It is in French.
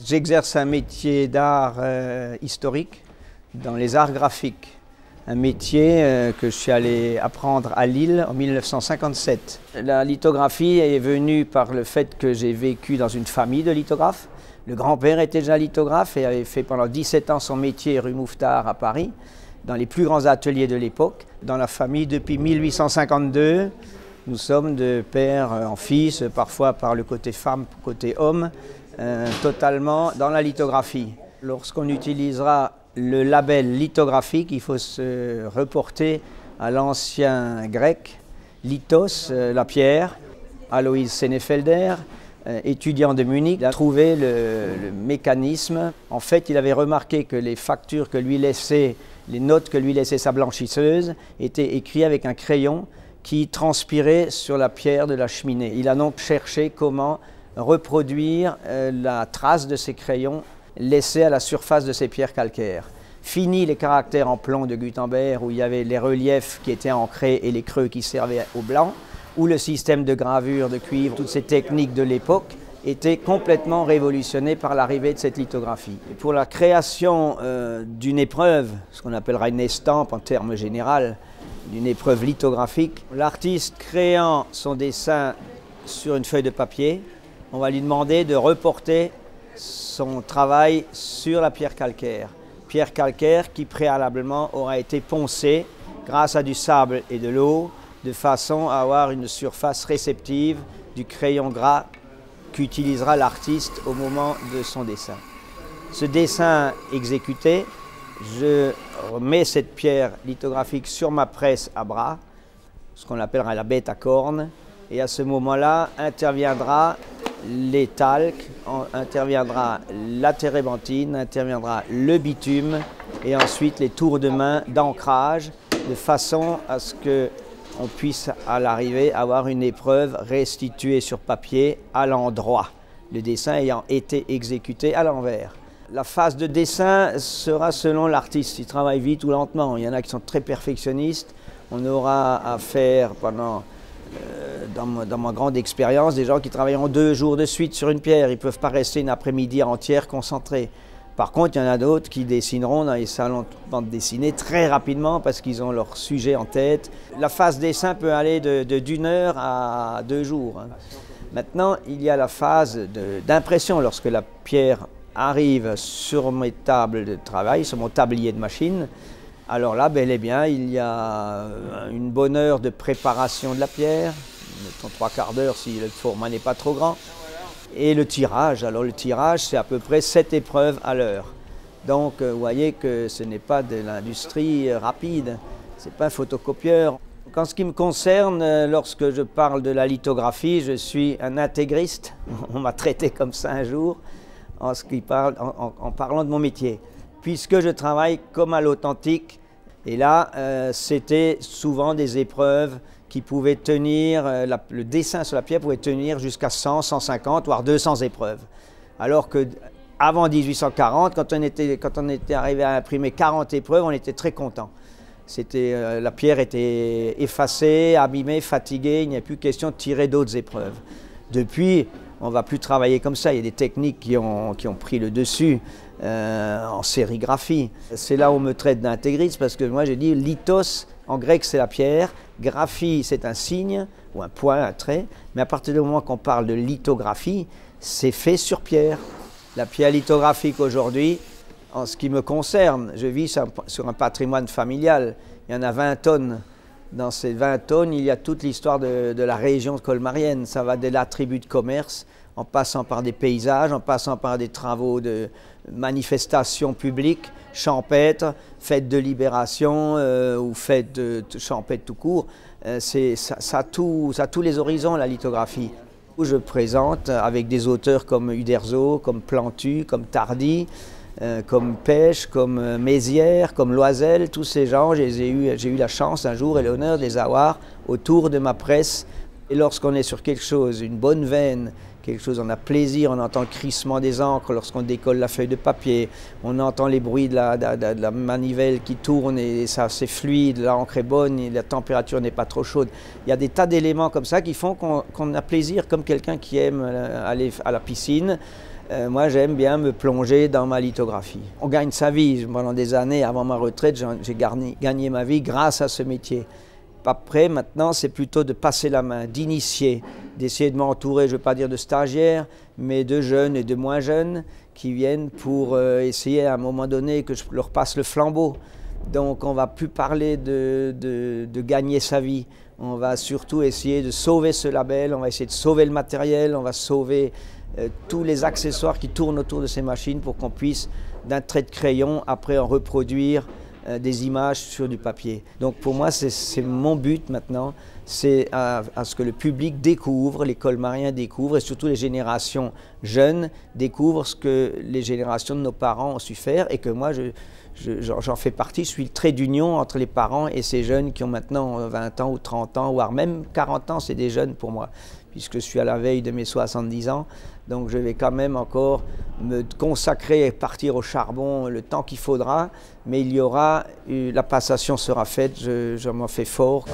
J'exerce un métier d'art historique dans les arts graphiques. Un métier que je suis allé apprendre à Lille en 1957. La lithographie est venue par le fait que j'ai vécu dans une famille de lithographes. Le grand-père était déjà lithographe et avait fait pendant 17 ans son métier rue Mouffetard à Paris, dans les plus grands ateliers de l'époque. Dans la famille depuis 1852, nous sommes de père en fils, parfois par le côté femme, côté homme, totalement dans la lithographie. Lorsqu'on utilisera le label lithographique, il faut se reporter à l'ancien grec, lithos, la pierre. Alois Senefelder, étudiant de Munich, a trouvé le mécanisme. En fait, il avait remarqué que les factures que lui laissait, les notes que lui laissait sa blanchisseuse, étaient écrites avec un crayon qui transpirait sur la pierre de la cheminée. Il a donc cherché comment reproduire la trace de ces crayons laissés à la surface de ces pierres calcaires. Fini les caractères en plomb de Gutenberg où il y avait les reliefs qui étaient ancrés et les creux qui servaient au blanc, où le système de gravure de cuivre, toutes ces techniques de l'époque étaient complètement révolutionnées par l'arrivée de cette lithographie. Et pour la création d'une épreuve, ce qu'on appellera une estampe en termes généraux, d'une épreuve lithographique, l'artiste créant son dessin sur une feuille de papier, on va lui demander de reporter son travail sur la pierre calcaire. Pierre calcaire qui préalablement aura été poncée grâce à du sable et de l'eau, de façon à avoir une surface réceptive du crayon gras qu'utilisera l'artiste au moment de son dessin. Ce dessin exécuté, je mets cette pierre lithographique sur ma presse à bras, ce qu'on appellera la bête à cornes, et à ce moment-là interviendra les talcs, interviendra la térébenthine, interviendra le bitume et ensuite les tours de main d'ancrage de façon à ce qu'on puisse à l'arrivée avoir une épreuve restituée sur papier à l'endroit, le dessin ayant été exécuté à l'envers. La phase de dessin sera selon l'artiste, il travaille vite ou lentement. Il y en a qui sont très perfectionnistes, on aura à faire pendant dans ma grande expérience, des gens qui travailleront 2 jours de suite sur une pierre. Ils ne peuvent pas rester une après-midi entière concentrés. Par contre, il y en a d'autres qui dessineront dans les salons de bande dessinée très rapidement parce qu'ils ont leur sujet en tête. La phase dessin peut aller d'1 heure à 2 jours. Maintenant, il y a la phase d'impression. Lorsque la pierre arrive sur mes tables de travail, sur mon tablier de machine, alors là, bel et bien, il y a une bonne heure de préparation de la pierre, mettons 3/4 d'heure si le format n'est pas trop grand, et le tirage. Alors le tirage, c'est à peu près 7 épreuves à l'heure. Donc vous voyez que ce n'est pas de l'industrie rapide, ce n'est pas un photocopieur. En ce qui me concerne, lorsque je parle de la lithographie, je suis un intégriste. On m'a traité comme ça un jour en parlant de mon métier. Puisque je travaille comme à l'authentique, et là, c'était souvent des épreuves qui pouvaient tenir, le dessin sur la pierre pouvait tenir jusqu'à 100, 150, voire 200 épreuves. Alors qu'avant 1840, quand on était arrivé à imprimer 40 épreuves, on était très content. La pierre était effacée, abîmée, fatiguée, il n'y a plus question de tirer d'autres épreuves. Depuis, on ne va plus travailler comme ça, il y a des techniques qui ont pris le dessus en sérigraphie. C'est là où on me traite d'intégriste parce que moi j'ai dit lithos, en grec c'est la pierre, graphie c'est un signe ou un point, un trait, mais à partir du moment qu'on parle de lithographie, c'est fait sur pierre. La pierre lithographique aujourd'hui, en ce qui me concerne, je vis sur un patrimoine familial, il y en a 20 tonnes. Dans ces 20 tonnes, il y a toute l'histoire de la région colmarienne. Ça va de l'attribut de commerce, en passant par des paysages, en passant par des travaux de manifestations publiques, champêtres, fêtes de libération ou fêtes de champêtres tout court. Ça a tous les horizons, la lithographie. Je présente avec des auteurs comme Uderzo, comme Plantu, comme Tardy, comme Pêche, comme Mézières, comme Loisel, tous ces gens, j'ai eu la chance un jour et l'honneur de les avoir autour de ma presse. Et lorsqu'on est sur quelque chose, une bonne veine, quelque chose, on a plaisir, on entend le crissement des encres lorsqu'on décolle la feuille de papier, on entend les bruits de la manivelle qui tourne et ça c'est fluide, l'encre est bonne et la température n'est pas trop chaude. Il y a des tas d'éléments comme ça qui font qu'on a plaisir, comme quelqu'un qui aime aller à la piscine. Moi, j'aime bien me plonger dans ma lithographie. On gagne sa vie. Pendant des années, avant ma retraite, j'ai gagné ma vie grâce à ce métier. Après, maintenant, c'est plutôt de passer la main, d'initier, d'essayer de m'entourer, je ne veux pas dire de stagiaires, mais de jeunes et de moins jeunes qui viennent pour essayer à un moment donné que je leur passe le flambeau. Donc, on ne va plus parler de gagner sa vie. On va surtout essayer de sauver ce label, on va essayer de sauver le matériel, on va sauver tous les accessoires qui tournent autour de ces machines pour qu'on puisse, d'un trait de crayon, après en reproduire des images sur du papier. Donc pour moi, c'est mon but maintenant, c'est à ce que le public découvre, les colmariens découvrent, et surtout les générations jeunes découvrent ce que les générations de nos parents ont su faire, et que moi, j'en fais partie, je suis le trait d'union entre les parents et ces jeunes qui ont maintenant 20 ans ou 30 ans, voire même 40 ans, c'est des jeunes pour moi, puisque je suis à la veille de mes 70 ans. Donc je vais quand même encore me consacrer et partir au charbon le temps qu'il faudra, mais il y aura, la passation sera faite, je m'en fais fort.